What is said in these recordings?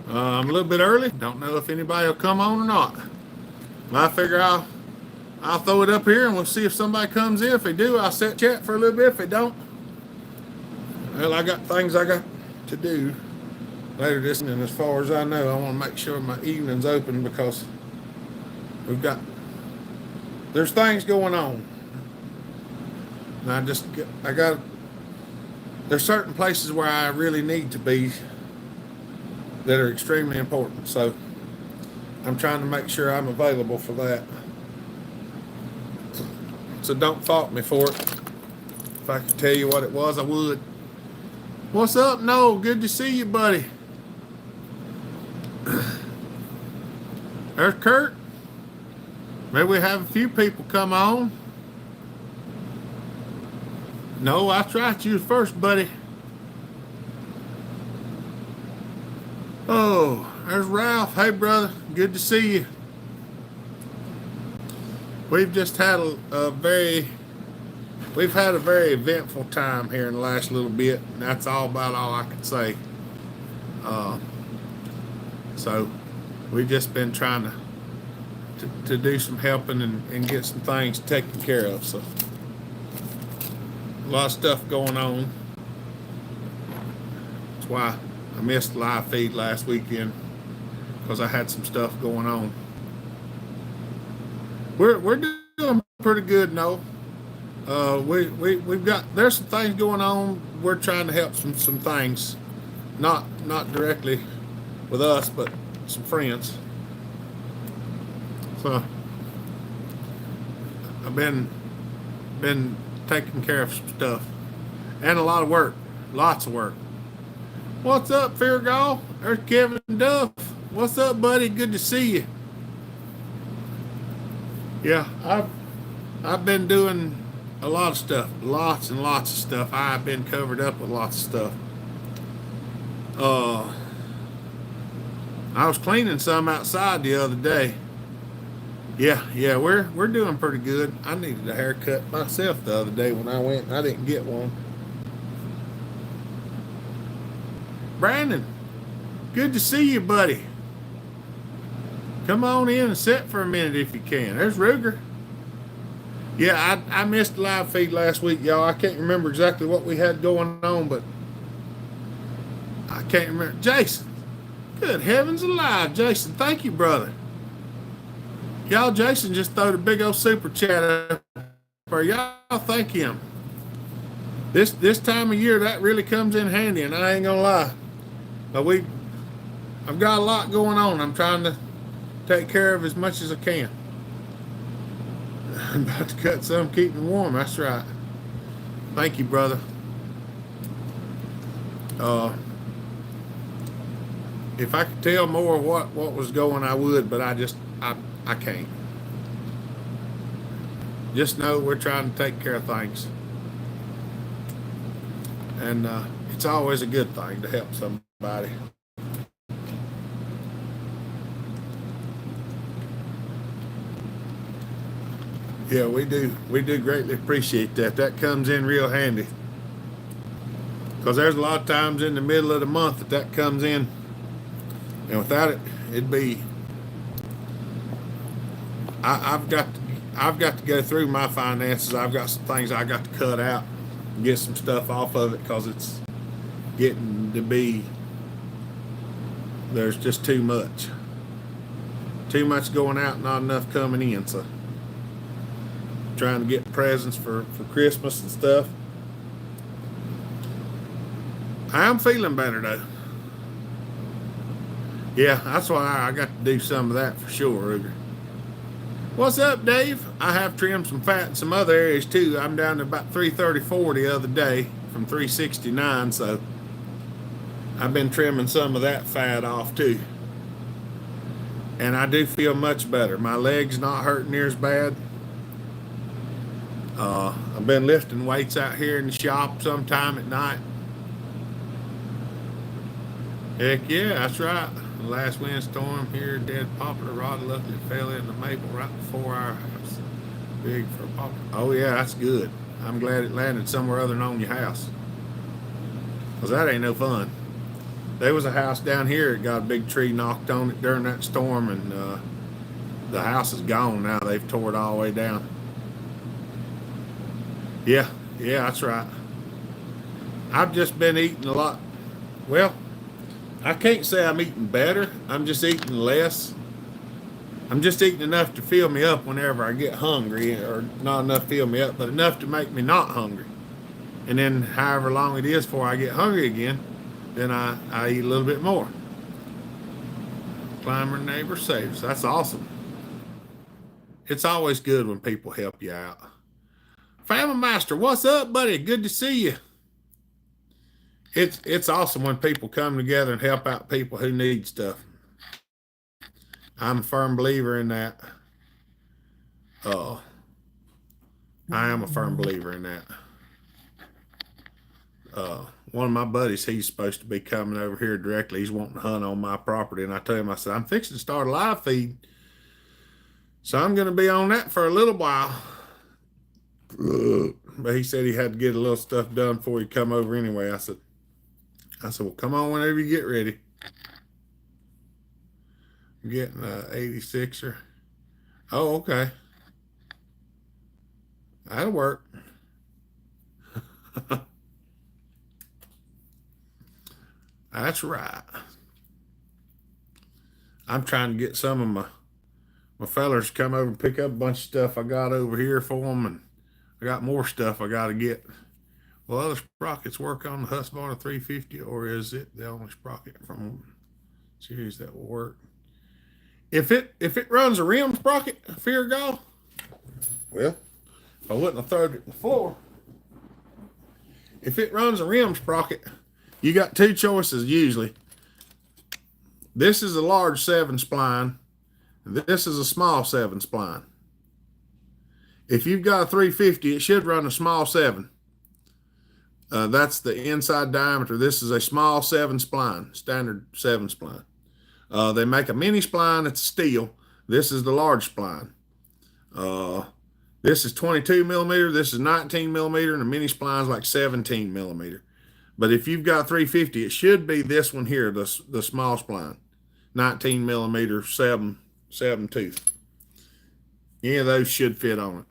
I'm a little bit early. Don't know if anybody will come on or not. I figure I'll throw it up here and we'll see if somebody comes in. If they do, I'll set chat for a little bit. If they don't, well, I got things I got to do later this evening. As far as I know, I want to make sure my evening's open because we've got there's things going on. And I got there's certain places where I really need to be that are extremely important. So I'm trying to make sure I'm available for that. So don't fault me for it. If I could tell you what it was, I would. What's up, Noel? Good to see you, buddy. There's Kurt. Maybe we have a few people come on. No, I tried you first, buddy. Oh, there's Ralph. Hey, brother. Good to see you. We've just had we've had a very eventful time here in the last little bit, and that's about all I can say. So we've just been trying to do some helping and get some things taken care of. So a lot of stuff going on. That's why I missed the live feed last weekend, because I had some stuff going on. We're doing pretty good, no. We've got there's some things going on. We're trying to help some things, not directly with us, but some friends. So I've been taking care of some stuff and a lot of work, lots of work. What's up, Feargall? There's Kevin Duff. What's up, buddy? Good to see you. Yeah, I've been doing a lot of stuff, lots and lots of stuff. I've been covered up with lots of stuff. I was cleaning some outside the other day. Yeah, we're doing pretty good. I needed a haircut myself the other day when I went and I didn't get one. Brandon, good to see you, buddy. Come on in and sit for a minute if you can. There's Ruger. Yeah, I missed the live feed last week, y'all. I can't remember exactly what we had going on, but I can't remember. Jason, good heavens alive, Jason. Thank you, brother. Y'all, Jason just throwed a big old super chat up for y'all. Thank him. This time of year, that really comes in handy, and I ain't gonna lie. But I've got a lot going on. I'm trying to take care of as much as I can. I'm about to cut some, keep me warm. That's right. Thank you, brother. If I could tell more what was going, I would, but I can't. Just know we're trying to take care of things. And it's always a good thing to help somebody. Yeah, we do greatly appreciate that. That comes in real handy. Because there's a lot of times in the middle of the month that comes in, and without it, it'd be. I've got to go through my finances. I've got some things I got to cut out and get some stuff off of it because it's getting to be. There's just too much going out, not enough coming in. So trying to get presents for Christmas and stuff. I'm feeling better though. Yeah, that's why I got to do some of that for sure, Ruger. What's up, Dave? I have trimmed some fat in some other areas too. I'm down to about 334 the other day from 369, so I've been trimming some of that fat off too. And I do feel much better. My leg's not hurting near as bad. I've been lifting weights out here in the shop sometime at night. Heck yeah, that's right. The last windstorm here, dead poplar rod luckily fell in the maple right before our house. Big for a poplar. Oh yeah, that's good. I'm glad it landed somewhere other than on your house. Because that ain't no fun. There was a house down here that got a big tree knocked on it during that storm, and the house is gone now. They've tore it all the way down. Yeah, yeah, that's right. I've just been eating a lot. Well, I can't say I'm eating better. I'm just eating less. I'm just eating enough to fill me up whenever I get hungry, or not enough to fill me up, but enough to make me not hungry. And then, however long it is before I get hungry again, then I eat a little bit more. Climber neighbor saves. That's awesome. It's always good when people help you out. Family Master, what's up, buddy? Good to see you. It's awesome when people come together and help out people who need stuff. I'm a firm believer in that. I am a firm believer in that. One of my buddies, he's supposed to be coming over here directly. He's wanting to hunt on my property, and I told him, I said, I'm fixing to start a live feed, so I'm going to be on that for a little while. But he said he had to get a little stuff done before he come over anyway. I said, well, come on whenever you get ready. I'm getting a 86er. Oh, okay. That'll work. That's right. I'm trying to get some of my fellers to come over and pick up a bunch of stuff I got over here for them, and I got more stuff I got to get. Will other sprockets work on the Husqvarna 350, or is it the only sprocket from series that will work? If it runs a rim sprocket, fear golf, well, if I wouldn't have thrown it before. If it runs a rim sprocket, you got two choices usually. This is a large 7 spline. This is a small 7 spline. If you've got a 350, it should run a small 7. That's the inside diameter. This is a small 7 spline, standard 7 spline. They make a mini spline, it's steel. This is the large spline. This is 22 millimeter, this is 19 millimeter, and the mini spline is like 17 millimeter. But if you've got 350, it should be this one here, the small spline, 19 millimeter, 7 tooth. Any of those should fit on it.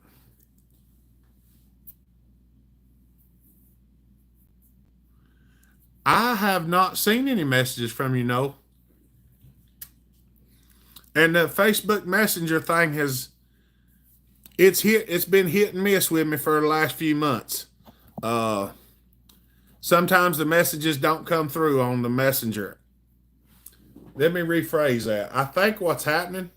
I have not seen any messages from you, Noel. And the Facebook Messenger thing it's been hit and miss with me for the last few months. Sometimes the messages don't come through on the Messenger. Let me rephrase that. I think what's happening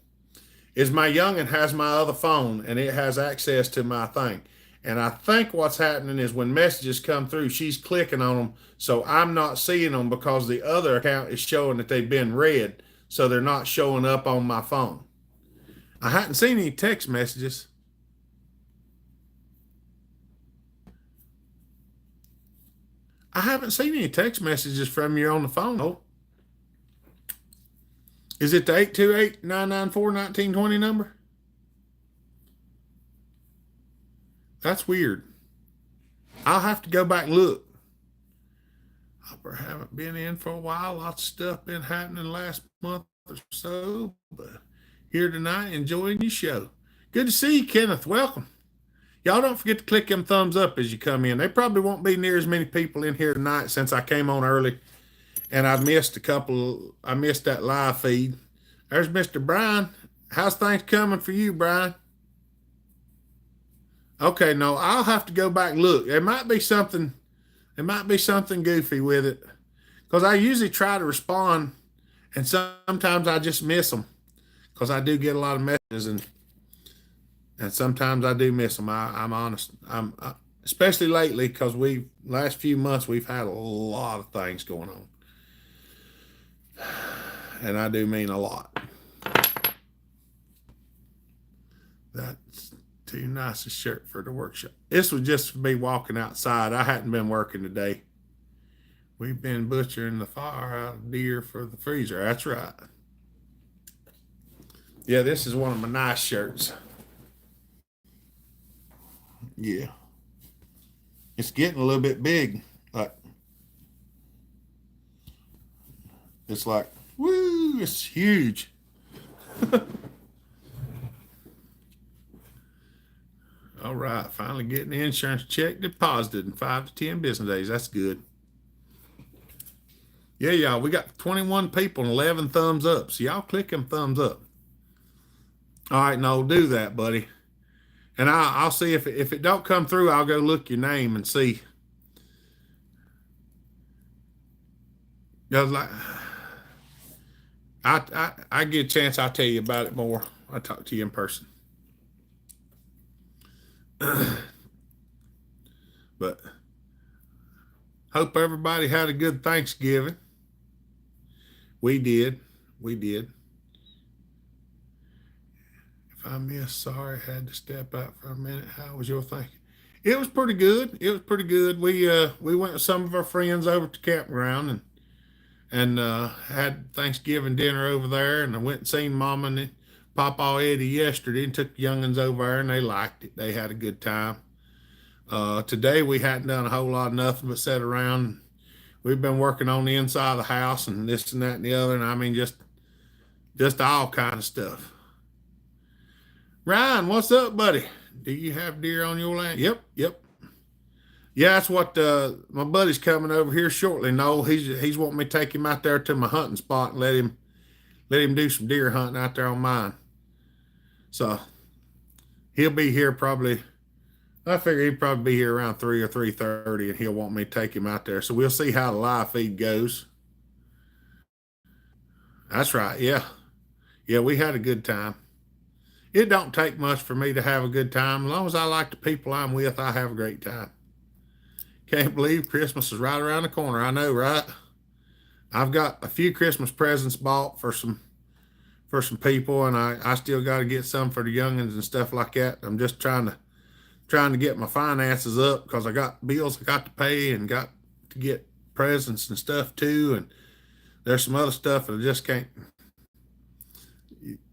is my youngin has my other phone and it has access to my thing. And I think what's happening is when messages come through, she's clicking on them, so I'm not seeing them because the other account is showing that they've been read, so they're not showing up on my phone. I hadn't seen any text messages. I haven't seen any text messages from you on the phone. Oh. Is it the 828-994-1920 number? That's weird. I'll have to go back and look. I haven't been in for a while. Lots of stuff been happening last month or so, but here tonight enjoying your show. Good to see you, Kenneth. Welcome. Y'all don't forget to click them thumbs up as you come in. There probably won't be near as many people in here tonight since I came on early, and I missed that live feed. There's Mr. Brian. How's things coming for you, Brian? Okay, no, I'll have to go back and look. There might be something goofy with it, because I usually try to respond, and sometimes I just miss them, because I do get a lot of messages, and sometimes I do miss them. I'm honest. Especially lately, because last few months we've had a lot of things going on, and I do mean a lot. That's too nice a shirt for the workshop. This was just for me walking outside. I hadn't been working today. We've been butchering the fire out of Deere for the freezer. That's right. Yeah, this is one of my nice shirts. Yeah. It's getting a little bit big. Like, It's like, woo, it's huge. All right, finally getting the insurance check deposited in 5 to 10 business days. That's good. Yeah, y'all, we got 21 people and 11 thumbs up. So y'all click them thumbs up. All right, no, do that, buddy. And I'll see if it don't come through, I'll go look your name and see. I was like, I get a chance, I'll tell you about it more. I'll talk to you in person. But hope everybody had a good Thanksgiving. We did. We did. If I missed, sorry, had to step out for a minute. How was your Thanksgiving? It was pretty good. It was pretty good. We went with some of our friends over to campground and had Thanksgiving dinner over there. And I went and seen Mama and Papa Eddie yesterday and took the youngins over there, and they liked it. They had a good time. Today we hadn't done a whole lot of nothing but sit around. We've been working on the inside of the house and this and that and the other, and I mean just all kind of stuff. Ryan, what's up, buddy? Do you have deer on your land? Yep, yep. Yeah, that's what my buddy's coming over here shortly. No, he's wanting me to take him out there to my hunting spot and let him do some deer hunting out there on mine. So he'll be here probably. I figure he'd probably be here around 3 or 3:30, and he'll want me to take him out there. So we'll see how the live feed goes. That's right. Yeah, yeah. We had a good time. It don't take much for me to have a good time. As long as I like the people I'm with, I have a great time. Can't believe Christmas is right around the corner. I know, right? I've got a few Christmas presents bought for some people, and I still got to get some for the youngins and stuff like that. I'm just trying to get my finances up because I got bills I got to pay and got to get presents and stuff too. And there's some other stuff that I just can't.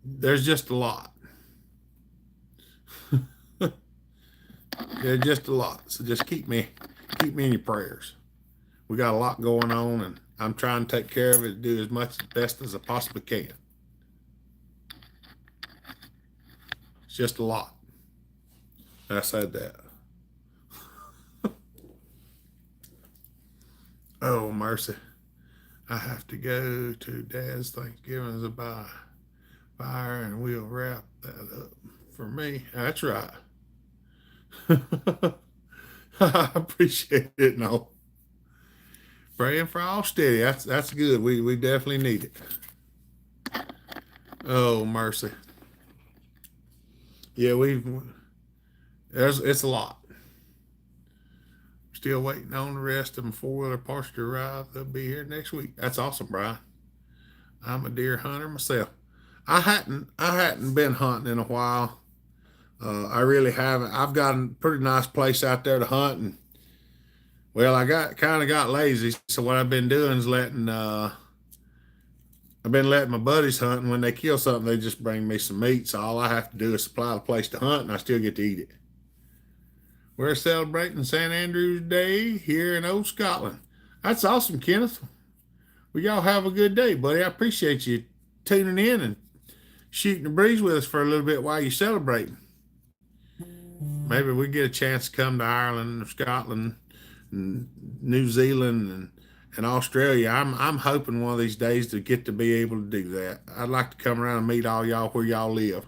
There's just a lot. There's just a lot. So just keep me in your prayers. We got a lot going on, and I'm trying to take care of it, do as much best as I possibly can. It's just a lot. I said that. Oh, mercy. I have to go to Dad's Thanksgiving as a fire, and we'll wrap that up for me. That's right. I appreciate it. No. Praying for all steady. That's good. We definitely need it. Oh, mercy. Yeah, it's a lot. Still waiting on the rest of them 4-wheeler parts to arrive. They'll be here next week. That's awesome, Brian. I'm a deer hunter myself. I hadn't been hunting in a while. I really haven't. I've got a pretty nice place out there to hunt, and well, I got lazy. So what I've been doing is I've been letting my buddies hunt, and when they kill something, they just bring me some meat. So all I have to do is supply the place to hunt, and I still get to eat it. We're celebrating St. Andrew's Day here in Old Scotland. That's awesome, Kenneth. Well, y'all have a good day, buddy. I appreciate you tuning in and shooting the breeze with us for a little bit while you're celebrating. Maybe we get a chance to come to Ireland or Scotland and New Zealand and Australia. I'm hoping one of these days to get to be able to do that. I'd like to come around and meet all y'all where y'all live.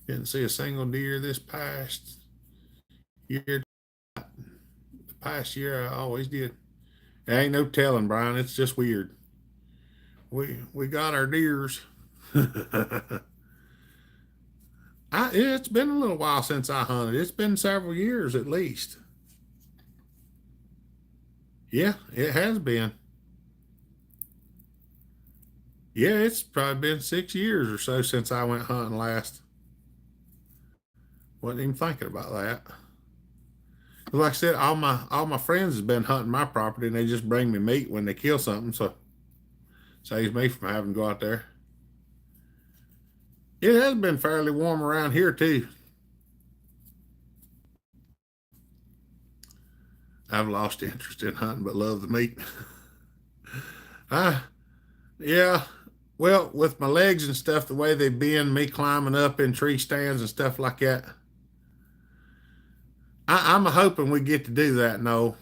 Didn't see a single deer this past year. The past year I always did. There ain't no telling, Brian. It's just weird. We got our deers. It's been a little while since I hunted. It's been several years at least. Yeah, it has been. Yeah, it's probably been 6 years or so since I went hunting last. Wasn't even thinking about that. Like I said, all my friends have been hunting my property, and they just bring me meat when they kill something, so saves me from having to go out there. It has been fairly warm around here too. I've lost interest in hunting, but love the meat. I Yeah. Well, with my legs and stuff, the way they bend, me climbing up in tree stands and stuff like that, I'm hoping we get to do that. No,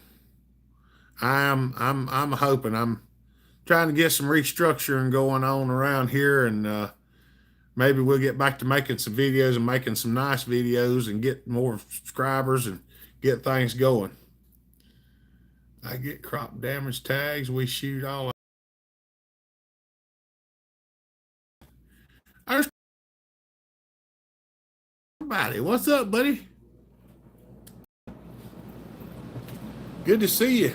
I'm hoping. I'm trying to get some restructuring going on around here, and maybe we'll get back to making some videos and making some nice videos and get more subscribers and get things going. I get crop damage tags. We shoot all. There's somebody. What's up, buddy? Good to see you.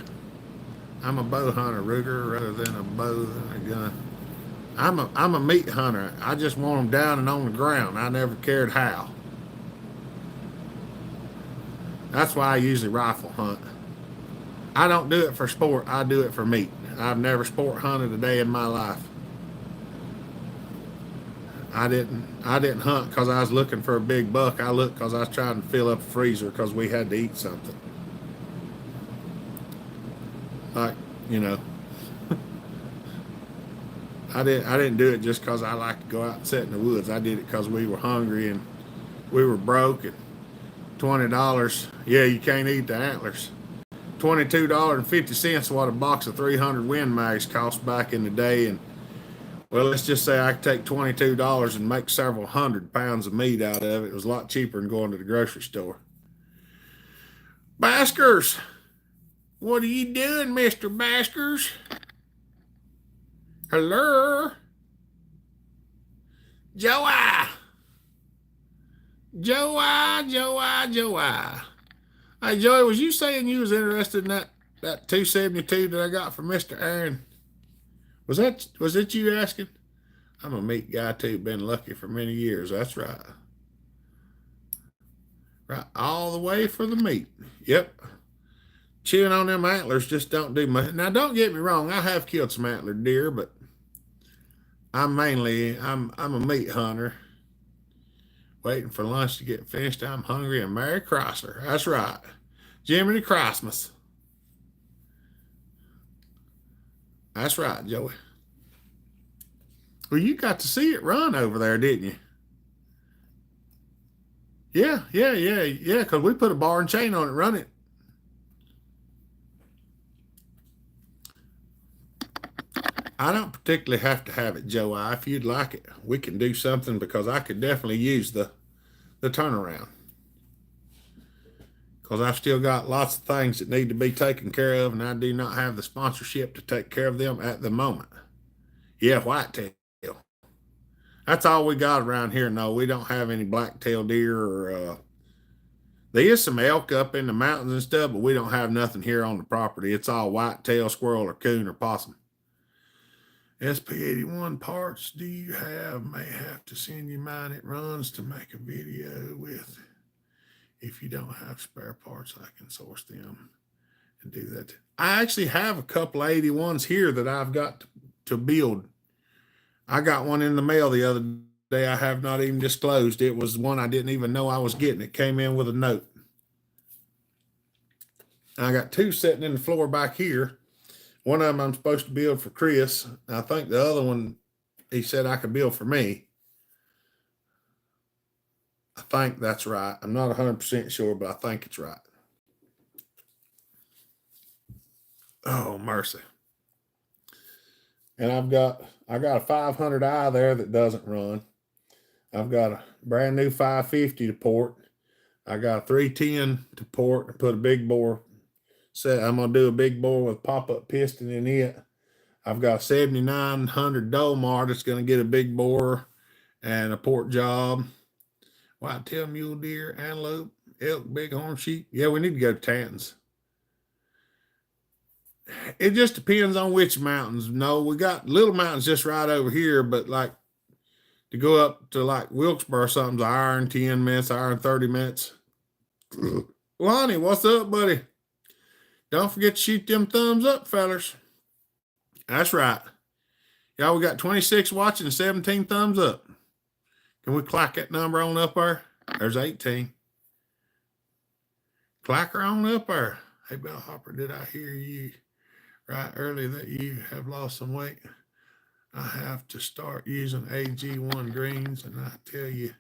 I'm a bow hunter, Ruger, rather than a bow than a gun. I'm a meat hunter. I just want them down and on the ground. I never cared how. That's why I usually rifle hunt. I don't do it for sport. I do it for meat. I've never sport hunted a day in my life. I didn't hunt because I was looking for a big buck. I looked because I was trying to fill up a freezer because we had to eat something. Like, you know, I didn't do it just because I like to go out and sit in the woods. I did it because we were hungry and we were broke, and $20. Yeah, you can't eat the antlers. $22.50 what a box of 300 Win Mags cost back in the day. And well, let's just say I could take $22 and make several 100 pounds of meat out of it. It was a lot cheaper than going to the grocery store. Baskers, what are you doing, Mr. Baskers? Hello? Joey. Joey. Hey, Joey, was you saying you was interested in that 272 that I got from Mr. Aaron? Was it you asking? I'm a meat guy too. Been lucky for many years. That's right. Right, all the way for the meat. Yep. Chewing on them antlers just don't do much. Now, don't get me wrong. I have killed some antlered deer, but I'm a meat hunter. Waiting for lunch to get finished. I'm hungry and Merry Chrysler. That's right. Jiminy Christmas. That's right, Joey. Well, you got to see it run over there, didn't you? Yeah. Because we put a bar and chain on it, run it. I don't particularly have to have it, Joey. If you'd like it, we can do something because I could definitely use the turnaround. Because I've still got lots of things that need to be taken care of, and I do not have the sponsorship to take care of them at the moment. Yeah, whitetail. That's all we got around here. No, we don't have any black-tailed deer or there is some elk up in the mountains and stuff, but we don't have nothing here on the property. It's all whitetail, squirrel, or coon or possum. SP81 parts do you have? May have to send you mine. It runs to make a video with. If you don't have spare parts, I can source them and do that. I actually have a couple of 81s here that I've got to build. I got one in the mail the other day. I have not even disclosed. It was one I didn't even know I was getting. It came in with a note. I got two sitting in the floor back here. One of them I'm supposed to build for Chris. I think the other one, he said I could build for me. I think that's right. I'm not 100% sure, but I think it's right. Oh, mercy. And I got a 500i there that doesn't run. I've got a brand new 550 to port. I got a 310 to port and put a big bore set. I'm gonna do a big bore with pop-up piston in it. I've got a 7900 Dolmar that's gonna get a big bore and a port job. Whitetail, mule deer, antelope, elk, bighorn sheep. Yeah, we need to go to Tantons. It just depends on which mountains. No, we got little mountains just right over here, but like to go up to like Wilkesboro, something's hour and 10 minutes, hour and 30 minutes. Lonnie, what's up, buddy? Don't forget to shoot them thumbs up, fellers. That's right. Y'all, we got 26 watching and 17 thumbs up. Can we clack that number on up there? There's 18. Clack her on up there. Hey, Bell Hopper, did I hear you right early that you have lost some weight? I have to start using AG1 greens, and I tell you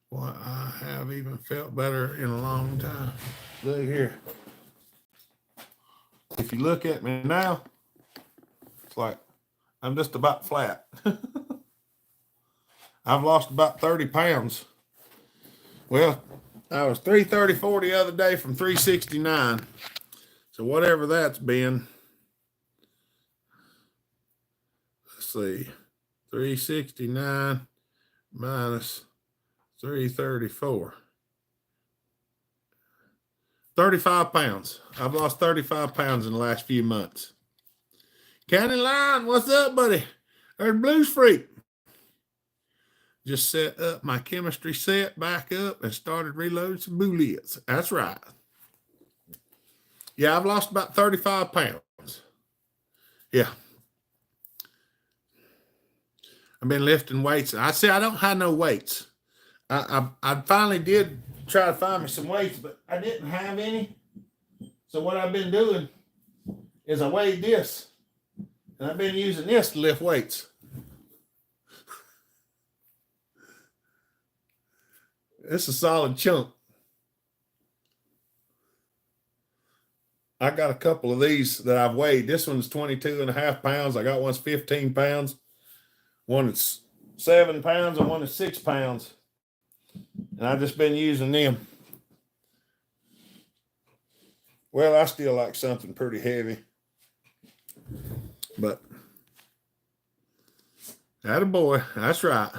what, I have even felt better in a long time. Look here. If you look at me now, it's like I'm just about flat. I've lost about 30 pounds. Well, I was 334 the other day from 369. So whatever that's been, let's see, 369 minus 334. 35 pounds. I've lost 35 pounds in the last few months. County Line, what's up, buddy? There's Blues Freak. Just set up my chemistry set back up and started reloading some bullets. That's right. Yeah, I've lost about 35 pounds. Yeah. I've been lifting weights. I don't have no weights. I finally did try to find me some weights, but I didn't have any. So what I've been doing is I weighed this, and I've been using this to lift weights. It's a solid chunk. I got a couple of these that I've weighed. This one's 22.5 pounds. I got one's 15 pounds. One that's 7 pounds and one that's 6 pounds. And I've just been using them. Well, I still like something pretty heavy. But attaboy, that's right.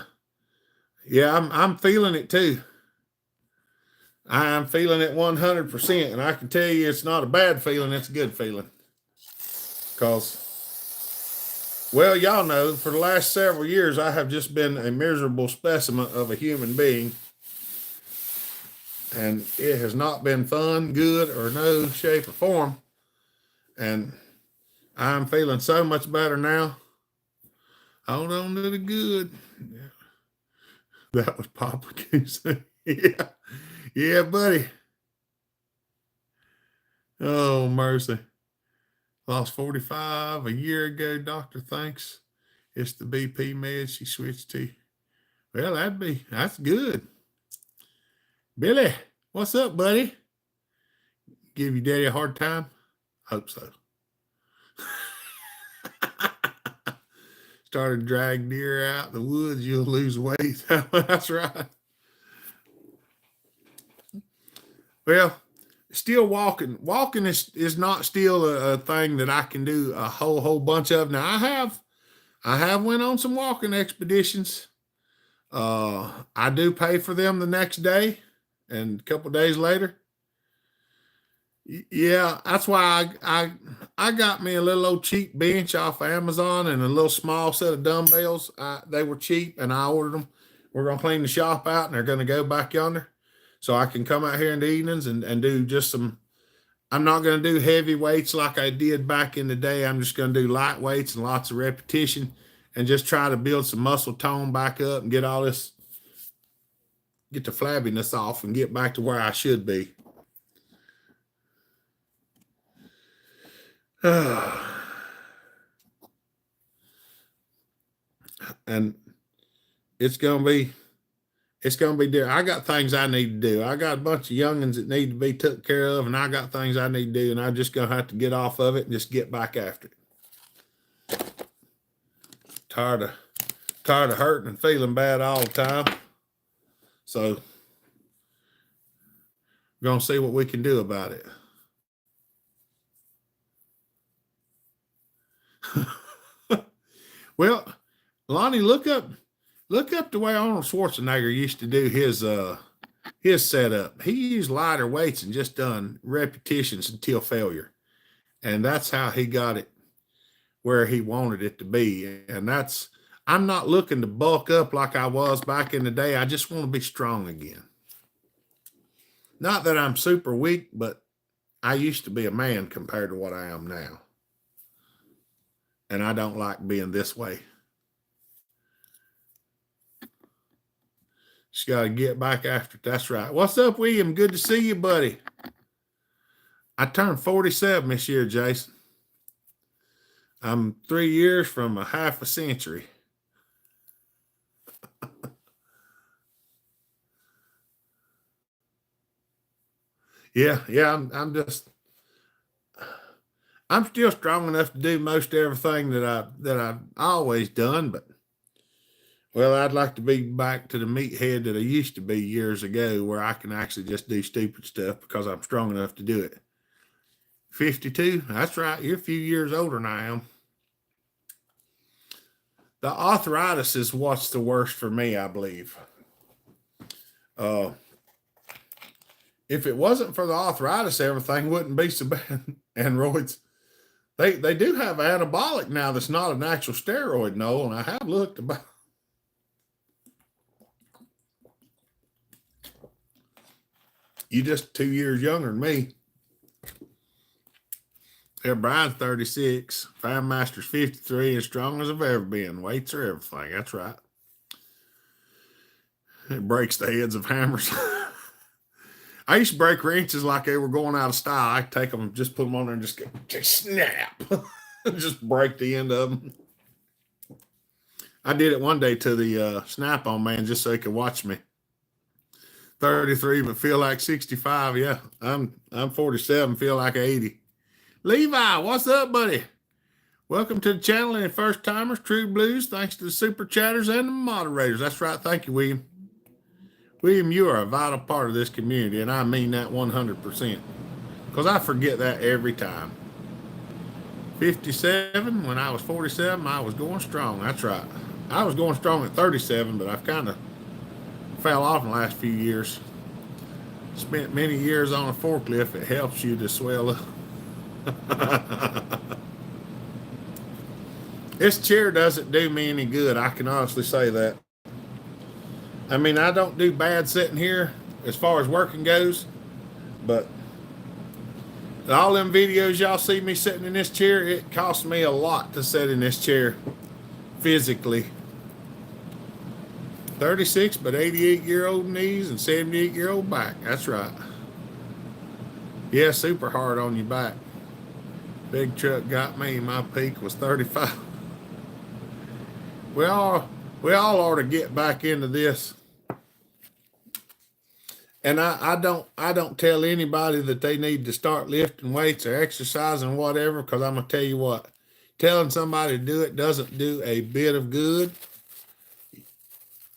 Yeah, I'm feeling it too. I'm feeling it 100%, and I can tell you it's not a bad feeling, it's a good feeling. Because, well, y'all know, for the last several years, I have just been a miserable specimen of a human being. And it has not been fun, good, or no shape or form. And I'm feeling so much better now. Hold on to the good. Yeah. That was Papa Goose. Yeah. Yeah, buddy. Oh, mercy. Lost 45 a year ago, doctor thinks. It's the BP med she switched to. Well, that's good. Billy, what's up, buddy? Give your daddy a hard time? Hope so. Started to drag deer out in the woods, you'll lose weight. That's right. Well, still walking. Walking is not still a thing that I can do a whole bunch of. Now I have went on some walking expeditions. I do pay for them the next day and a couple days later. Yeah, that's why I got me a little old cheap bench off of Amazon and a little small set of dumbbells. They were cheap and I ordered them. We're gonna clean the shop out and they're gonna go back yonder. So I can come out here in the evenings and do just some, I'm not going to do heavy weights like I did back in the day. I'm just going to do light weights and lots of repetition and just try to build some muscle tone back up and get the flabbiness off and get back to where I should be. And it's going to be there. I got things I need to do. I got a bunch of youngins that need to be took care of, and I got things I need to do, and I'm just going to have to get off of it and just get back after it. Tired of hurting and feeling bad all the time. So we're going to see what we can do about it. Well, Lonnie, look up the way Arnold Schwarzenegger used to do his setup. He used lighter weights and just done repetitions until failure. And that's how he got it where he wanted it to be. And I'm not looking to bulk up like I was back in the day. I just want to be strong again. Not that I'm super weak, but I used to be a man compared to what I am now. And I don't like being this way. Just got to get back after it. That's right. What's up, William? Good to see you, buddy. I turned 47 this year, Jason. I'm 3 years from a half a century. Yeah, I'm still strong enough to do most everything that I've always done, but well, I'd like to be back to the meathead that I used to be years ago, where I can actually just do stupid stuff because I'm strong enough to do it. 52, that's right. You're a few years older than I am. The arthritis is what's the worst for me, I believe. Uh, if it wasn't for the arthritis, everything wouldn't be so bad. Androids, they do have anabolic now that's not an actual steroid, no, and I have looked about. You just 2 years younger than me. Yeah, Brian's 36, Fine Master's 53, as strong as I've ever been. Weights are everything. That's right. It breaks the heads of hammers. I used to break wrenches like they were going out of style. I take them and just put them on there and just snap. Just break the end of them. I did it one day to the Snap-on man just so he could watch me. 33, but feel like 65. Yeah, I'm 47, feel like 80. Levi, what's up, buddy? Welcome to the channel, and first timers, True Blues. Thanks to the super chatters and the moderators. That's right. Thank you, William. William, you are a vital part of this community, and I mean that 100%. Because I forget that every time. 57, when I was 47, I was going strong. That's right. I was going strong at 37, but I've kind of fell off in the last few years. Spent many years on a forklift. It helps you to swell up. This chair doesn't do me any good. I can honestly say that. I mean, I don't do bad sitting here as far as working goes, but all them videos y'all see me sitting in this chair, it costs me a lot to sit in this chair physically. 36, but 88-year-old knees and 78-year-old back. That's right. Yeah, super hard on your back. Big truck got me. My peak was 35. We all ought to get back into this. And I don't tell anybody that they need to start lifting weights or exercising or whatever, because I'm gonna tell you what, telling somebody to do it doesn't do a bit of good.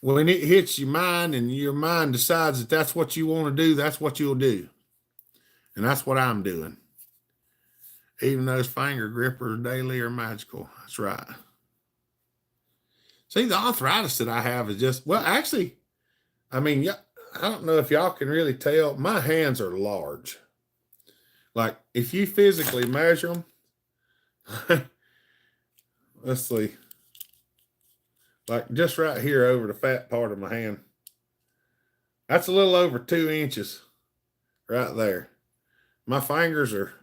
When it hits your mind and your mind decides that that's what you want to do, that's what you'll do. And that's what I'm doing. Even those finger grippers daily are magical. That's right. See, the arthritis that I have is just, well, actually, I mean, yeah, I don't know if y'all can really tell. My hands are large. Like, if you physically measure them, let's see. Like, just right here over the fat part of my hand. That's a little over 2 inches right there. My fingers are,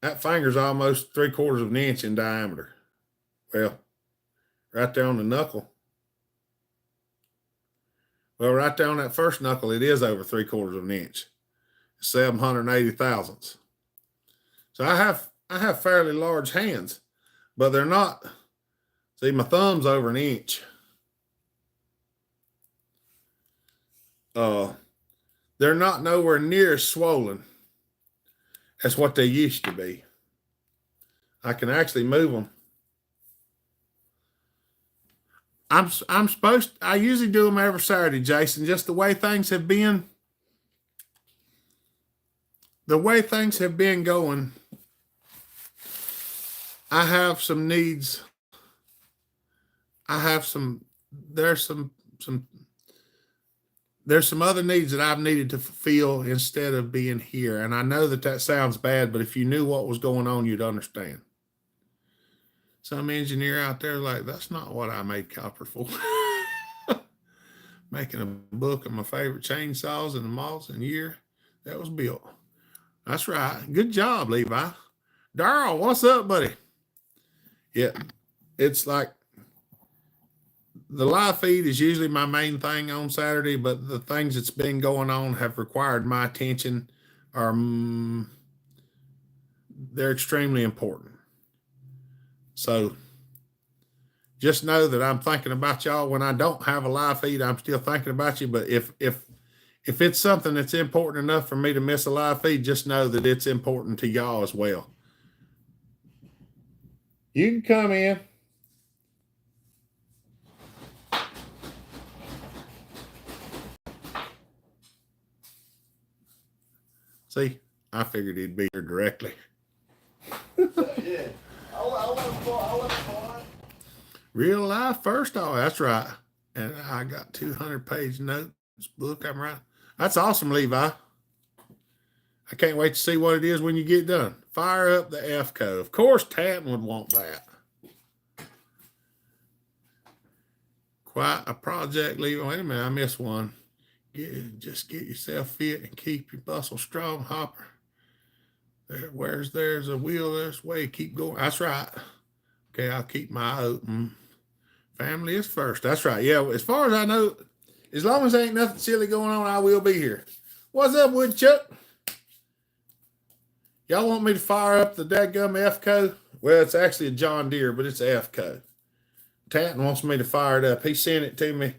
that finger's almost 3/4 of an inch in diameter. Well, right there on the knuckle. Well, right there on that first knuckle, it is over 3/4 of an inch. 780 thousandths. So I have fairly large hands, but they're not. See, my thumb's over an inch. They're not nowhere near as swollen as what they used to be. I can actually move them. I usually do them every Saturday, Jason. Just the way things have been going, I have some needs. There's some other needs that I've needed to fulfill instead of being here. And I know that sounds bad, but if you knew what was going on, you'd understand. Some engineer out there like, that's not what I made copper for. Making a book of my favorite chainsaws and the models and year that was built. That's right. Good job, Levi. Darryl, what's up, buddy? Yeah, it's like the live feed is usually my main thing on Saturday, but the things that's been going on have required my attention, or they're extremely important. So just know that I'm thinking about y'all when I don't have a live feed. I'm still thinking about you. But if it's something that's important enough for me to miss a live feed, just know that it's important to y'all as well. You can come in. See, I figured he'd be here directly. Yeah. I wasn't fine. Real life first. Oh, that's right. And I got 200-page notes book I'm writing. That's awesome, Levi. I can't wait to see what it is when you get done. Fire up the FCO. Of course, Tanton would want that. Quite a project, Levi. Wait a minute, I missed one. Just get yourself fit and keep your muscle strong, Hopper. There's a wheel this way. Keep going. That's right. Okay, I'll keep my eye open. Family is first. That's right. Yeah, as far as I know, as long as there ain't nothing silly going on, I will be here. What's up, Woodchuck? Y'all want me to fire up the dadgum FCO? Well, it's actually a John Deere, but it's a FCO. Tanton wants me to fire it up. He sent it to me.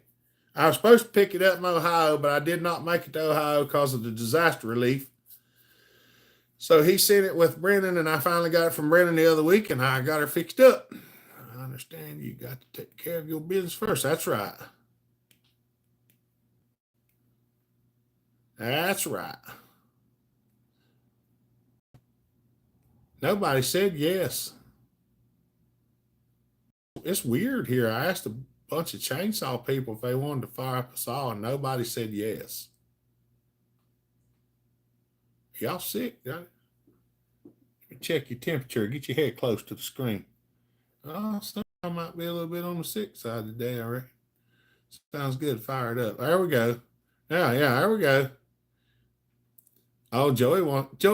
I was supposed to pick it up in Ohio, but I did not make it to Ohio because of the disaster relief. So he sent it with Brennan, and I finally got it from Brennan the other week, and I got her fixed up. I understand you got to take care of your business first. That's right. That's right. Nobody said yes. It's weird here. I asked a bunch of chainsaw people if they wanted to fire up a saw, and nobody said yes. Y'all sick? Check your temperature. Get your head close to the screen. Oh, I might be a little bit on the sick side today, I reckon. Sounds good. Fire it up. There we go. Yeah, there we go. Oh, Joey,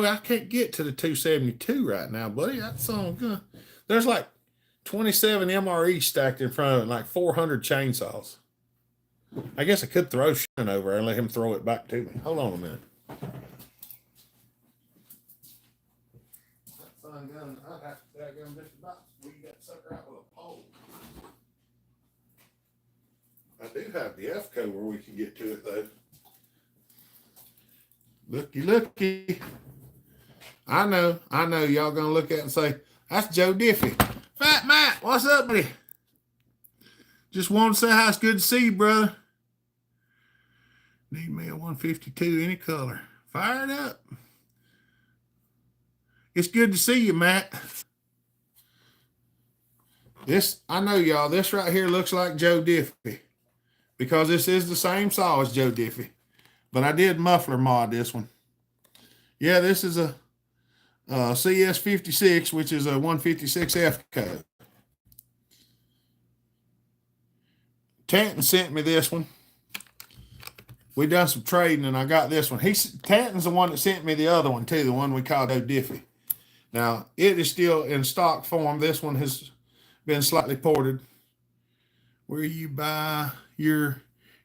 I can't get to the 272 right now, buddy. That sounds good. There's like 27 MREs stacked in front of it, like 400 chainsaws. I guess I could throw Shannon over and let him throw it back to me. Hold on a minute. That fun gun, I'd have to that gun just about we got sucker out with a pole. I do have the FCO where we can get to it though. Looky. I know y'all gonna look at it and say, that's Joe Diffie. Fat Matt, what's up, buddy? Just wanted to say how it's good to see you, brother. Need me a 152, any color. Fire it up. It's good to see you, Matt. I know y'all, this right here looks like Joe Diffie because this is the same saw as Joe Diffie. But I did muffler mod this one. Yeah, this is a CS56, which is a 156F code. Tanton sent me this one. We done some trading, and I got this one. Tanton's the one that sent me the other one, too, the one we called Joe Diffie. Now, it is still in stock form. This one has been slightly ported. Where you buy your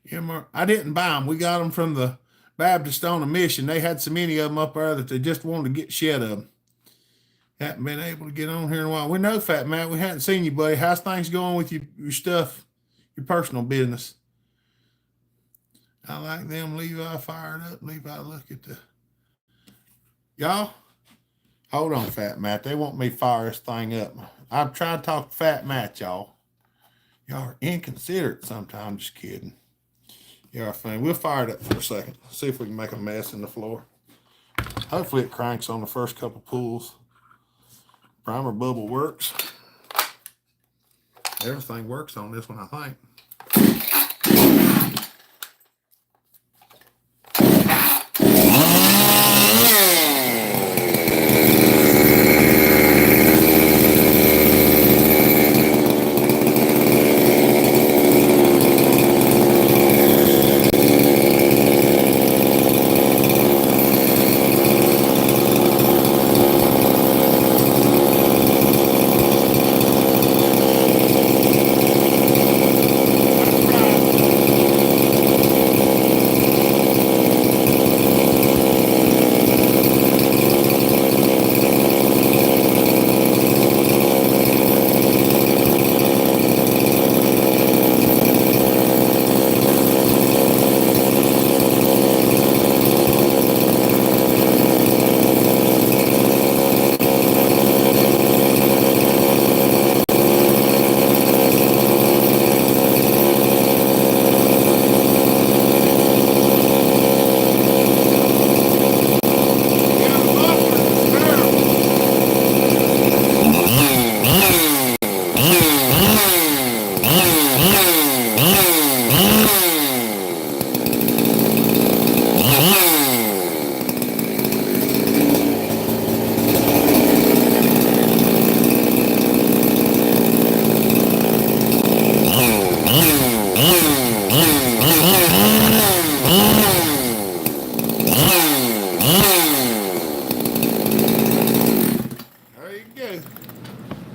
MR? I didn't buy them. We got them from the Baptist on a mission. They had so many of them up there that they just wanted to get shed of them. Haven't been able to get on here in a while. We know, Fat Matt. We hadn't seen you, buddy. How's things going with your stuff, your personal business? I like them. Levi fired up. Levi, look at the... Y'all, hold on, Fat Matt. They want me to fire this thing up. I'm trying to talk to Fat Matt, y'all. Y'all are inconsiderate sometimes. Just kidding. Yeah, fine. We'll fire it up for a second. See if we can make a mess in the floor. Hopefully it cranks on the first couple pulls. Primer bubble works. Everything works on this one, I think.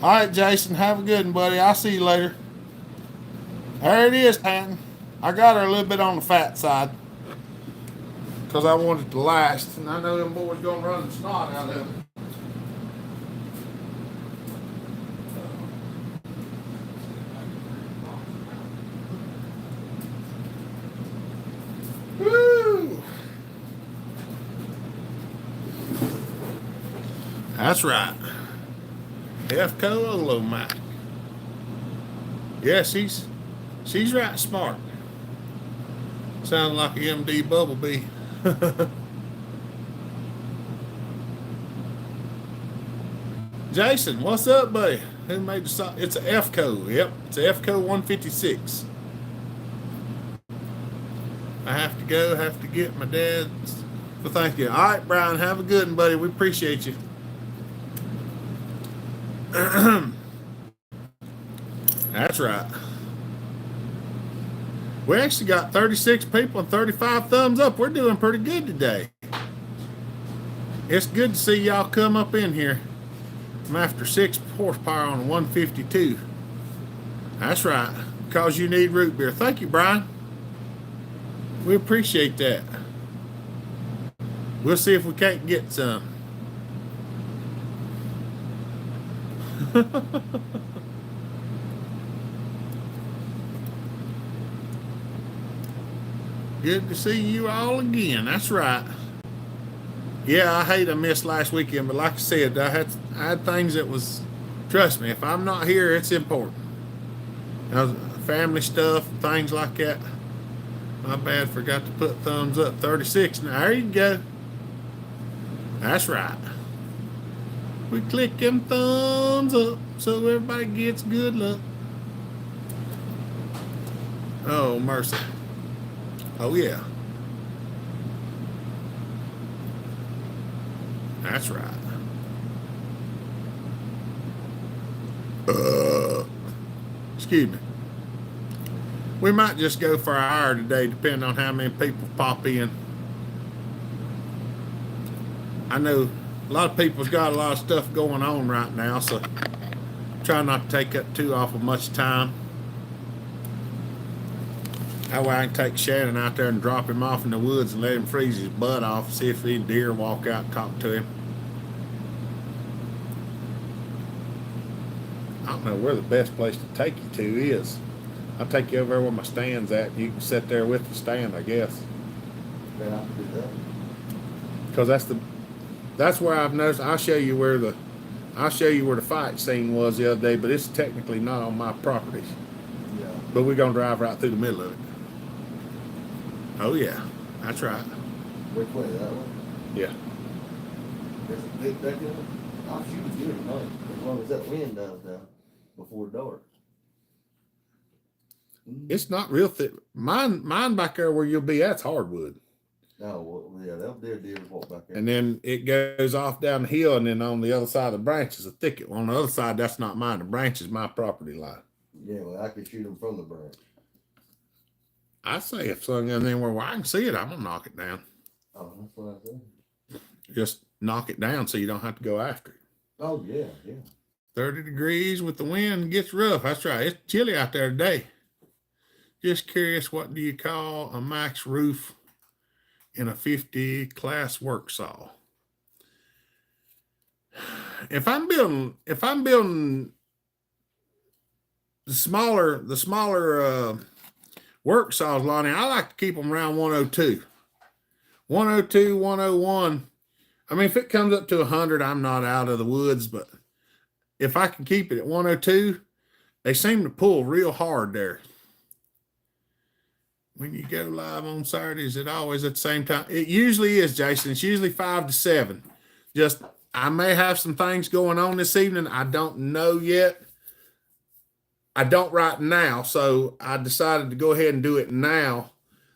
All right, Jason, have a good one, buddy. I'll see you later. There it is, Tanton. I got her a little bit on the fat side because I wanted it to last, and I know them boys gonna run the snot out of it. Woo! That's right. F. Colo Mac. Yeah, she's right smart. Sounds like a MD Bumblebee. Jason, what's up, buddy? Who made the song? It's a FCO. Yep, it's a FCO 156. I have to get my dad's for Thanksgiving. All right, Brian, have a good one, buddy. We appreciate you. That's right. We actually got 36 people and 35 thumbs up. We're doing pretty good today. It's good to see y'all come up in here. I'm after 6 horsepower on a 152. That's right. Because you need root beer. Thank you, Brian. We appreciate that. We'll see if we can't get some. Good to see you all again. That's right. Yeah, I hate I missed last weekend, but like I said, I had things that was, trust me, if I'm not here, it's important. Family stuff, things like that. My bad, forgot to put thumbs up. 36. Now, there you go. That's right. We click them thumbs up so everybody gets good luck. Oh, mercy. Oh, yeah. That's right. Excuse me. We might just go for an hour today, depending on how many people pop in. I know a lot of people's got a lot of stuff going on right now, so try not to take up too awful much time. That way I can take Shannon out there and drop him off in the woods and let him freeze his butt off, see if any deer walk out and talk to him. I don't know where the best place to take you to is. I'll take you over there where my stand's at, and you can sit there with the stand, I guess. Yeah, I can do that. Because that's where I've noticed. I'll show you where the fight scene was the other day, but it's technically not on my property. Yeah. But we're gonna drive right through the middle of it. Oh yeah, that's right. Which way, that way? Yeah. There's a big deck in it. I'll shoot it good at night, as long as that wind dies down before dark. It's not real thick. Mine back there where you'll be at's hardwood. Oh, well, yeah, they'll deer walk back there. And then it goes off down the hill, and then on the other side of the branch is a thicket. On the other side, that's not mine. The branch is my property line. Yeah, well, I could shoot them from the branch. I say if something in there where I can see it, I'm gonna knock it down. Oh, that's what I said. Just knock it down so you don't have to go after it. Oh, yeah, yeah. 30 degrees with the wind gets rough. That's right. It's chilly out there today. Just curious, what do you call a max roof in a 50 class work saw? If I'm building the smaller work saws, Lonnie, I like to keep them around 102. 102, 101. I mean, if it comes up to 100, I'm not out of the woods, but if I can keep it at 102, they seem to pull real hard there. When you go live on Saturdays, it always at the same time? It usually is, Jason. It's usually 5 to 7. Just, I may have some things going on this evening. I don't know yet. I don't right now, so I decided to go ahead and do it now.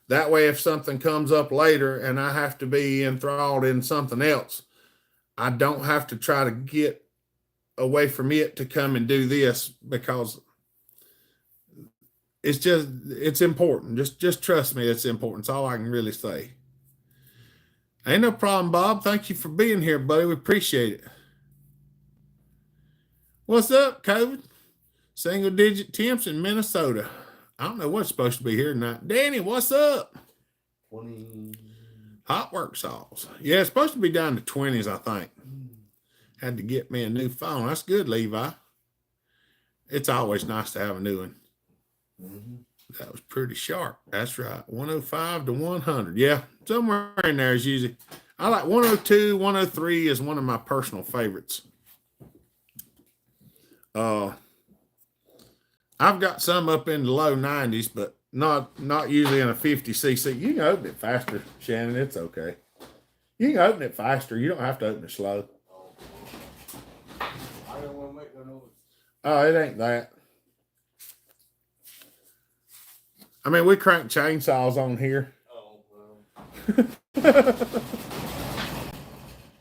That way, if something comes up later and I have to be enthralled in something else, I don't have to try to get away from it to come and do this, because it's important. Just trust me, it's important. It's all I can really say. Ain't no problem, Bob. Thank you for being here, buddy. We appreciate it. What's up, COVID? Single digit temps in Minnesota. I don't know what's supposed to be here tonight. Danny, what's up? 20. Hot work saws. Yeah, it's supposed to be down to 20s, I think. Had to get me a new phone. That's good, Levi. It's always nice to have a new one. Mm-hmm. That was pretty sharp. That's right. 105 to 100. Yeah, somewhere in there is usually. I like 102, 103 is one of my personal favorites. I've got some up in the low 90s, but not usually in a 50cc. You can open it faster, Shannon. It's okay. You can open it faster. You don't have to open it slow. I don't want to make no noise. Oh, it ain't that. I mean, we crank chainsaws on here. Oh, well.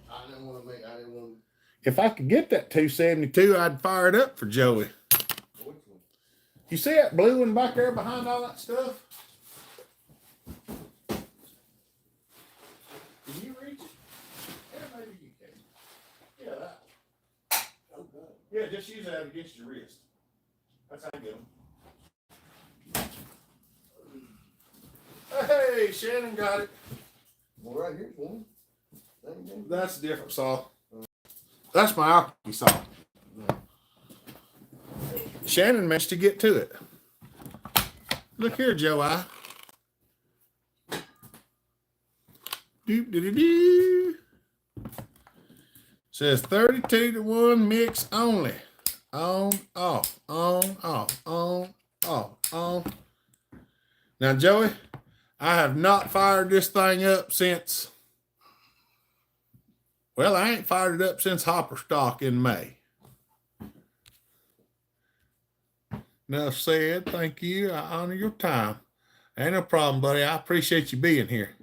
I didn't want to. If I could get that 272, I'd fire it up for Joey. Which one? You see that blue one back there behind all that stuff? Can you reach it? Yeah, maybe you can. Yeah, that. Oh, God. Yeah, just use that against your wrist. That's how you get them. Hey, Shannon got it. Well, right here's one. That's a different saw. That's my alky saw. Shannon managed to get to it. Look here, Joey. Doop-de-de-doo. Says 32 to 1 mix only. On, off, on, off, on, off, on. Now, Joey, I have not fired this thing up since, well, I ain't fired it up since hopper stock in May. Enough said. Thank you. I honor your time. Ain't no problem, buddy. I appreciate you being here.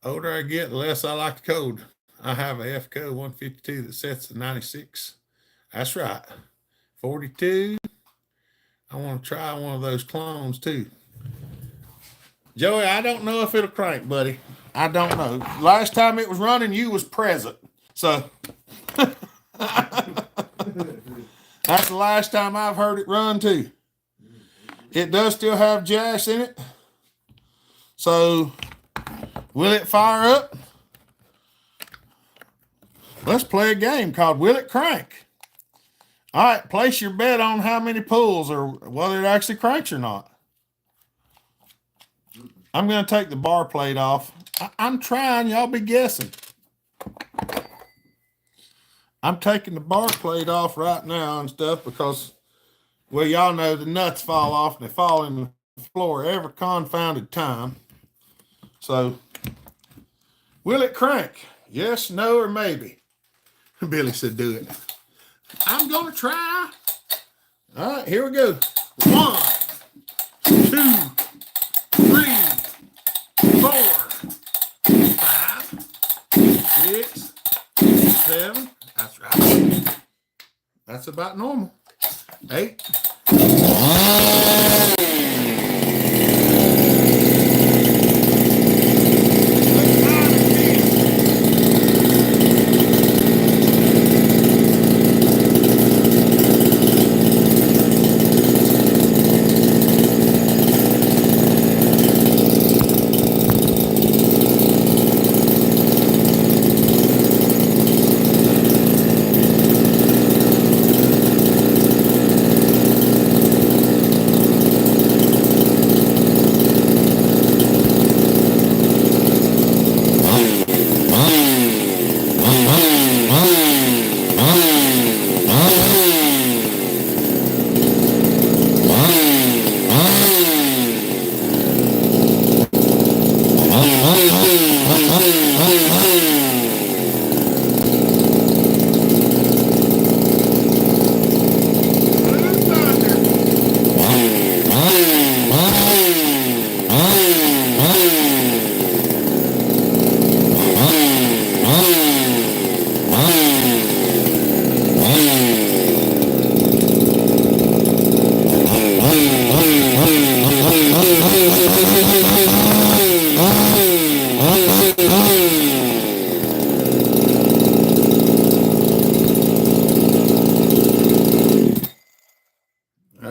Older I get, the less I like the code. I have a FCO 152 that sets to 96. That's right. 42. I want to try one of those clones too. Joey, I don't know if it'll crank, buddy. I don't know. Last time it was running, you was present. So that's the last time I've heard it run too. It does still have jazz in it. So will it fire up? Let's play a game called Will It Crank? All right, place your bet on how many pulls or whether it actually cranks or not. I'm going to take the bar plate off. I'm trying. Y'all be guessing. I'm taking the bar plate off right now and stuff because, well, y'all know the nuts fall off and they fall in the floor every confounded time. So, will it crank? Yes, no, or maybe? Billy said do it. I'm going to try. All right, here we go. 1, 2, 3, 4, 5, 6, 7. That's right. That's about normal. 8.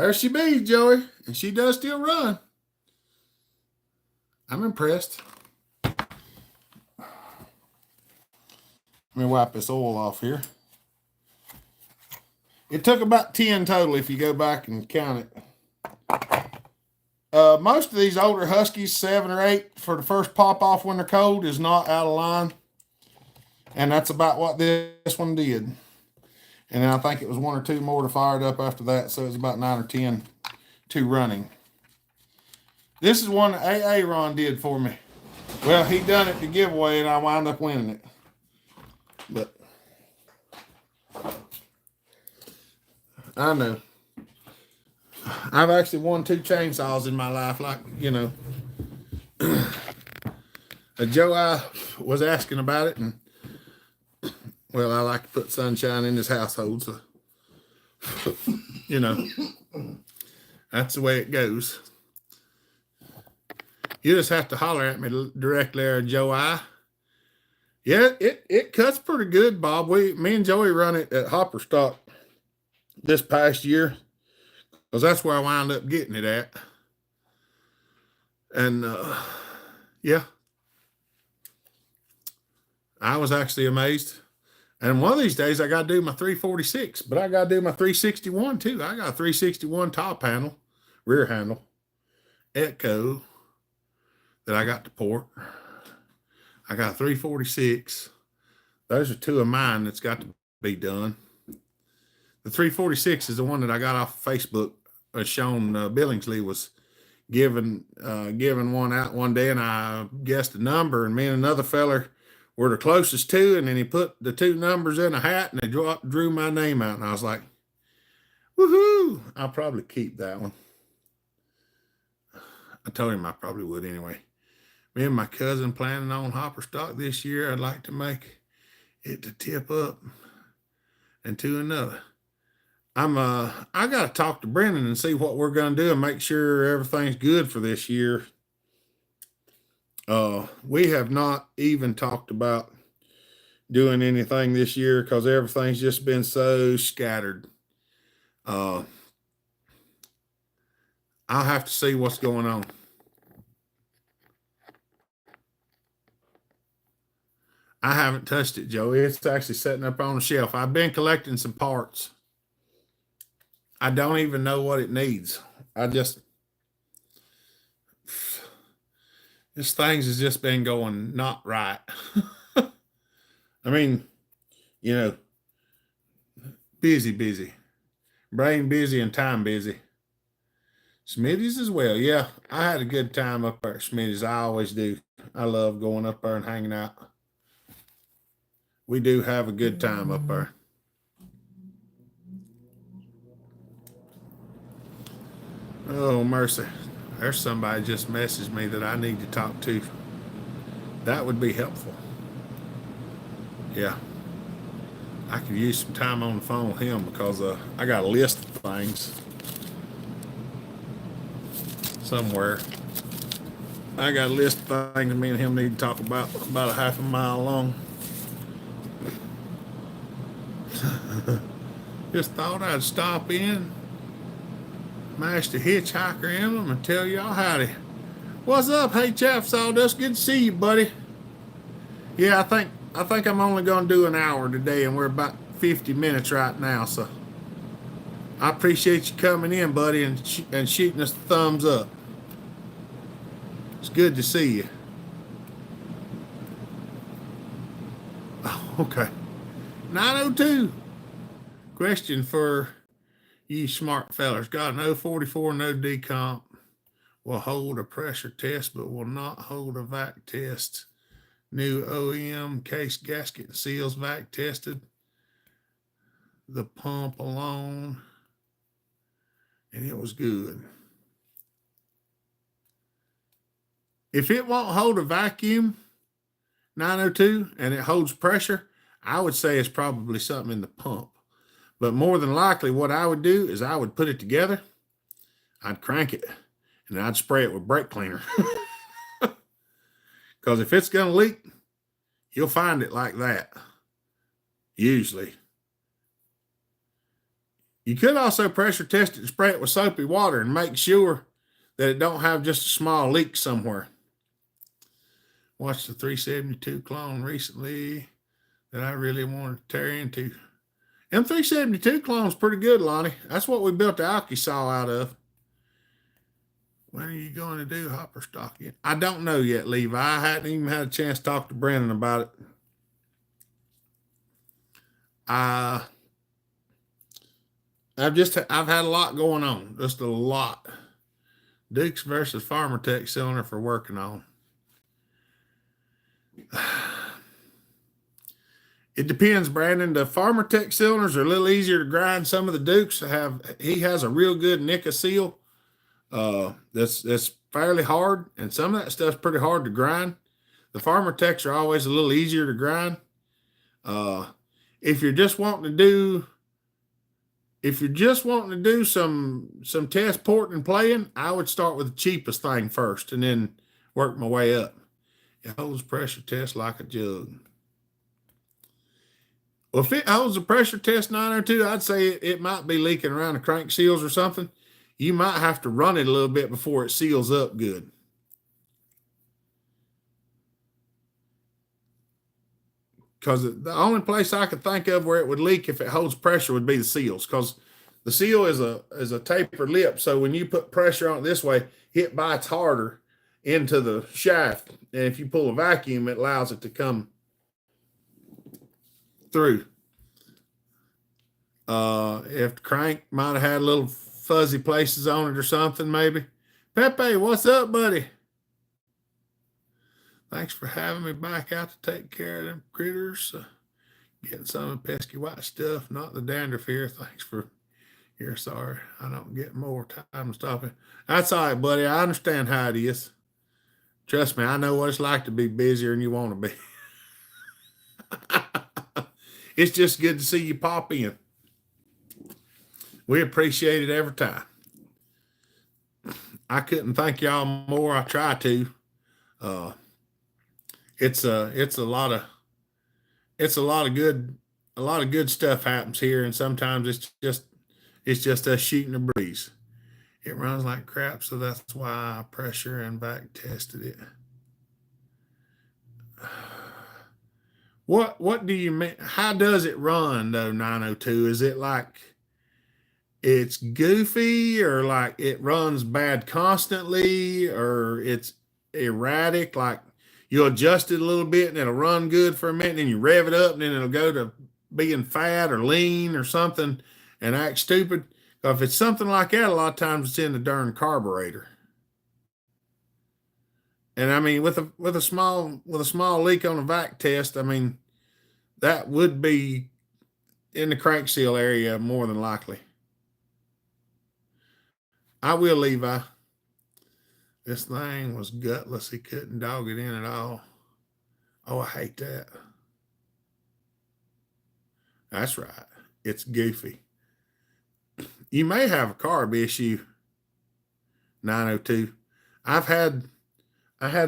There she be, Joey. And she does still run. I'm impressed. Let me wipe this oil off here. It took about 10 total if you go back and count it. Most of these older Huskies, 7 or 8 for the first pop off when they're cold, is not out of line. And that's about what this one did. And then I think it was 1 or 2 more to fire it up after that. So it was about 9 or 10 2 running. This is one that AA Ron did for me. Well, he done it to giveaway and I wound up winning it. But I know. I've actually won 2 chainsaws in my life, like, you know. Joe, I was asking about it, and, well, I like to put sunshine in this household, so, you know, that's the way it goes. You just have to holler at me directly there, Joe. Yeah, it cuts pretty good, Bob. Me and Joey run it at Hopper Stock this past year, because that's where I wound up getting it at. And, yeah, I was actually amazed. And one of these days I got to do my 346, but I got to do my 361 too. I got a 361 top handle, rear handle, Echo that I got to port. I got a 346. Those are 2 of mine that's got to be done. The 346 is the one that I got off of Facebook. Sean Billingsley was giving one out one day, and I guessed a number, and me and another feller were the closest to, and then he put the 2 numbers in a hat, and they drew my name out, and I was like, woohoo! I'll probably keep that one. I told him I probably would anyway. Me and my cousin planning on Hopper Stock this year. I'd like to make it to tip up and to another. I got to talk to Brendan and see what we're going to do and make sure everything's good for this year. We have not even talked about doing anything this year because everything's just been so scattered. I'll have to see what's going on. I haven't touched it, Joey. It's actually sitting up on the shelf. I've been collecting some parts. I don't even know what it needs. This things has just been going not right. I mean, you know, busy. Brain busy and time busy. Smitty's as well. Yeah, I had a good time up there at Smitty's. I always do. I love going up there and hanging out. We do have a good time up there. Oh, mercy. There's somebody just messaged me that I need to talk to. That would be helpful. Yeah. I could use some time on the phone with him because I got a list of things somewhere. I got a list of things me and him need to talk about a half a mile long. Just thought I'd stop in, mash the hitchhiker emblem, and tell y'all howdy. What's up? Hey, Chap Sawdust. Good to see you, buddy. Yeah, I think I'm only going to do an hour today, and we're about 50 minutes right now. So I appreciate you coming in, buddy, and shooting us the thumbs up. It's good to see you. Oh, okay. 902. Question for you smart fellers. Got an 044, no decomp. Will hold a pressure test, but will not hold a vac test. New OEM case gasket and seals vac tested. The pump alone. And it was good. If it won't hold a vacuum, 902, and it holds pressure, I would say it's probably something in the pump. But more than likely, what I would do is I would put it together, I'd crank it, and I'd spray it with brake cleaner. Because if it's going to leak, you'll find it like that. Usually. You could also pressure test it and spray it with soapy water and make sure that it don't have just a small leak somewhere. Watched the 372 clone recently that I really wanted to tear into. M372 clone's pretty good, Lonnie. That's what we built the alky saw out of. When are you going to do hopper stock yet? I don't know yet, Levi. I hadn't even had a chance to talk to Brennan about it. I've had a lot going on, just a lot. Dukes versus Farmer Tech cylinder for working on. It depends, Brandon. The Farmer Tech cylinders are a little easier to grind. Some of the Dukes he has a real good Nika seal. That's fairly hard, and some of that stuff's pretty hard to grind. The Farmer Techs are always a little easier to grind. If you're just wanting to do some test porting and playing, I would start with the cheapest thing first and then work my way up. It holds pressure test like a jug. Well, if it holds a pressure test 902, I'd say it might be leaking around the crank seals or something. You might have to run it a little bit before it seals up good. Because the only place I could think of where it would leak if it holds pressure would be the seals, because the seal is a tapered lip. So when you put pressure on it this way, it bites harder into the shaft. And if you pull a vacuum, it allows it to come through. If the crank might have had little fuzzy places on it or something, maybe. Pepe, what's up, buddy? Thanks for having me back out to take care of them critters. Getting some of the pesky white stuff, not the dandruff here. Thanks for here. Sorry, I don't get more time to stop it. That's all right, buddy. I understand how it is. Trust me, I know what it's like to be busier than you want to be. It's just good to see you pop in. We appreciate it every time. I couldn't thank y'all more. I try to. It's a lot of good stuff happens here, and sometimes it's just us shooting a breeze. It runs like crap, so that's why I pressure and back tested it. What do you mean? How does it run though, 902? Is it like it's goofy, or like it runs bad constantly, or it's erratic, like you adjust it a little bit and it'll run good for a minute, and then you rev it up and then it'll go to being fat or lean or something and act stupid? If it's something like that, a lot of times it's in the darn carburetor. And I mean, with a small leak on a vac test, I mean, that would be in the crank seal area more than likely. I will, Levi. This thing was gutless. He couldn't dog it in at all. Oh, I hate that. That's right. It's goofy. You may have a carb issue, 902. I had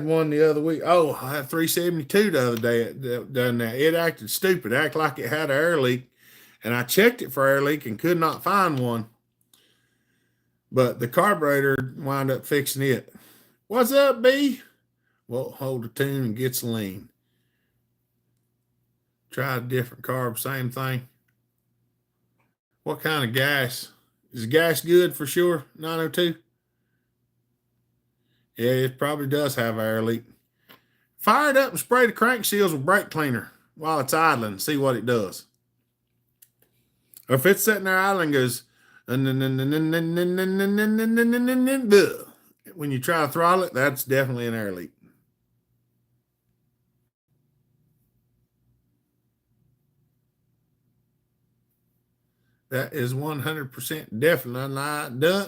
one the other week. Oh, I had 372 the other day done that. It acted stupid, acted like it had an air leak. And I checked it for air leak and could not find one. But the carburetor wound up fixing it. What's up, B? Won't hold the tune and gets lean. Try a different carb, same thing. What kind of gas? Is the gas good for sure, 902? Yeah, it probably does have an air leak. Fire it up and spray the crank seals with brake cleaner while it's idling. See what it does. Or if it's sitting there idling, goes, when you try to throttle it, that's definitely an air leak. That is 100%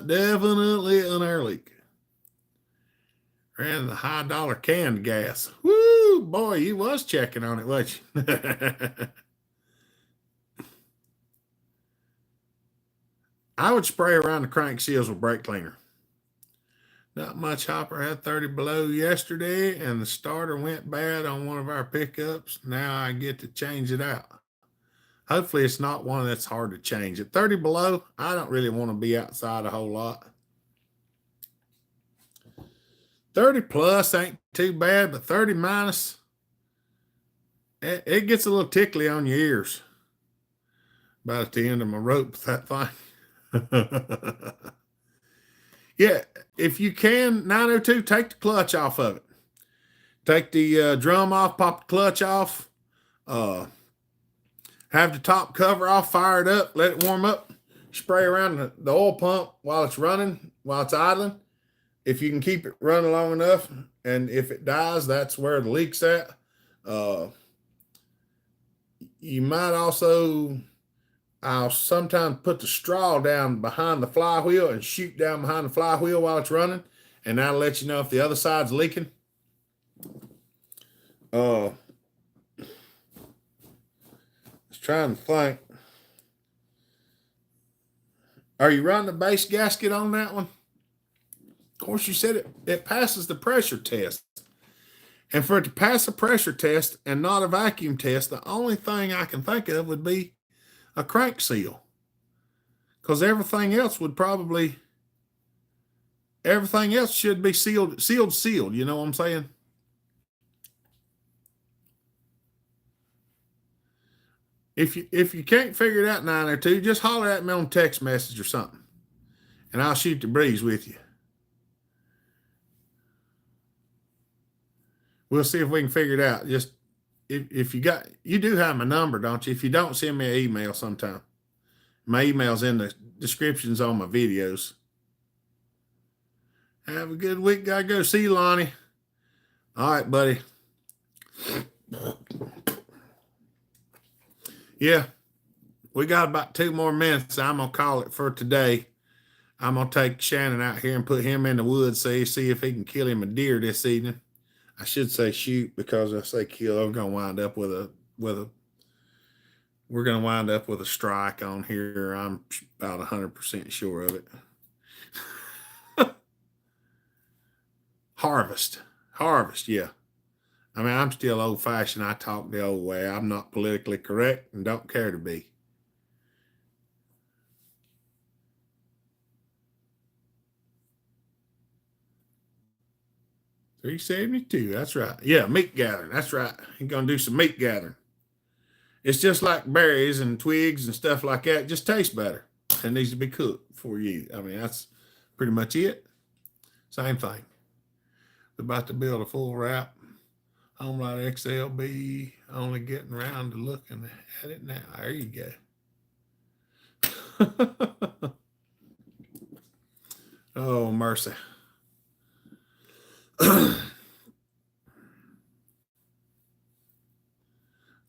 definitely an air leak. Ran the high dollar canned gas. Woo, boy, you was checking on it, wasn't you? I would spray around the crank seals with brake cleaner. Not much hopper. Had 30 below yesterday, and the starter went bad on one of our pickups. Now I get to change it out. Hopefully it's not one that's hard to change. At 30 below, I don't really want to be outside a whole lot. 30 plus ain't too bad, but 30 minus, it gets a little tickly on your ears. About at the end of my rope with that thing. Yeah, if you can, 902, take the clutch off of it. Take the drum off, pop the clutch off. Have the top cover off, fire it up, let it warm up. Spray around the oil pump while it's running, while it's idling. If you can keep it running long enough, and if it dies, that's where the leak's at. You might also, I'll sometimes put the straw down behind the flywheel and shoot down behind the flywheel while it's running, and that'll let you know if the other side's leaking. I was trying to think. Are you running the base gasket on that one? Of course, you said it passes the pressure test. And for it to pass a pressure test and not a vacuum test, the only thing I can think of would be a crank seal. Because everything else should be sealed. You know what I'm saying? If you can't figure it out, 902, just holler at me on text message or something, and I'll shoot the breeze with you. We'll see if we can figure it out. Just if you do have my number, don't you? If you don't, send me an email sometime. My email's in the descriptions on my videos. Have a good week. Gotta go. See you, Lonnie. All right, buddy. Yeah, we got about 2 more minutes. I'm going to call it for today. I'm going to take Shannon out here and put him in the woods, see if he can kill him a deer this evening. I should say shoot, because I say kill, I'm going to wind up with we're going to wind up with a strike on here. I'm about 100% sure of it. Harvest, yeah. I mean, I'm still old-fashioned. I talk the old way. I'm not politically correct and don't care to be. $3.72. That's right. Yeah, meat gathering. That's right. You're gonna do some meat gathering. It's just like berries and twigs and stuff like that. It just tastes better. It needs to be cooked before you eat it. I mean, that's pretty much it. Same thing. We're about to build a full wrap Homelight XLB. Only getting around to looking at it now. There you go. Oh, mercy.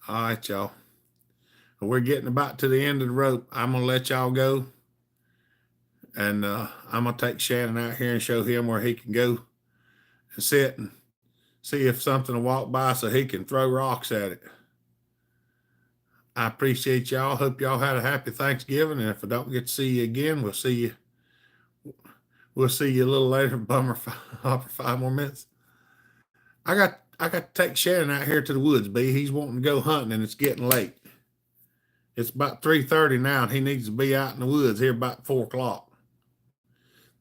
All right, y'all. We're getting about to the end of the rope. I'm going to let y'all go. And I'm going to take Shannon out here and show him where he can go and sit and see if something will walk by so he can throw rocks at it. I appreciate y'all. Hope y'all had a happy Thanksgiving. And if I don't get to see you again, we'll see you a little later. Bummer for 5 more minutes. I got to take Shannon out here to the woods, B. He's wanting to go hunting, and it's getting late. It's about 3:30 now, and he needs to be out in the woods here about 4 o'clock.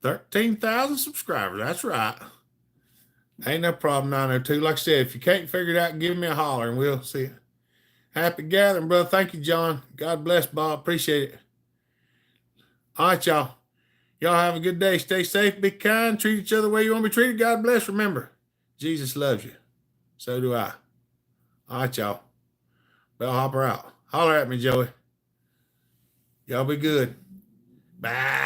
13,000 subscribers. That's right. Ain't no problem, 902. Like I said, if you can't figure it out, give me a holler, and we'll see you. Happy gathering, brother. Thank you, John. God bless, Bob. Appreciate it. All right, y'all. Y'all have a good day. Stay safe. Be kind. Treat each other the way you want to be treated. God bless. Remember, Jesus loves you. So do I. All right, y'all. Bellhopper out. Holler at me, Joey. Y'all be good. Bye.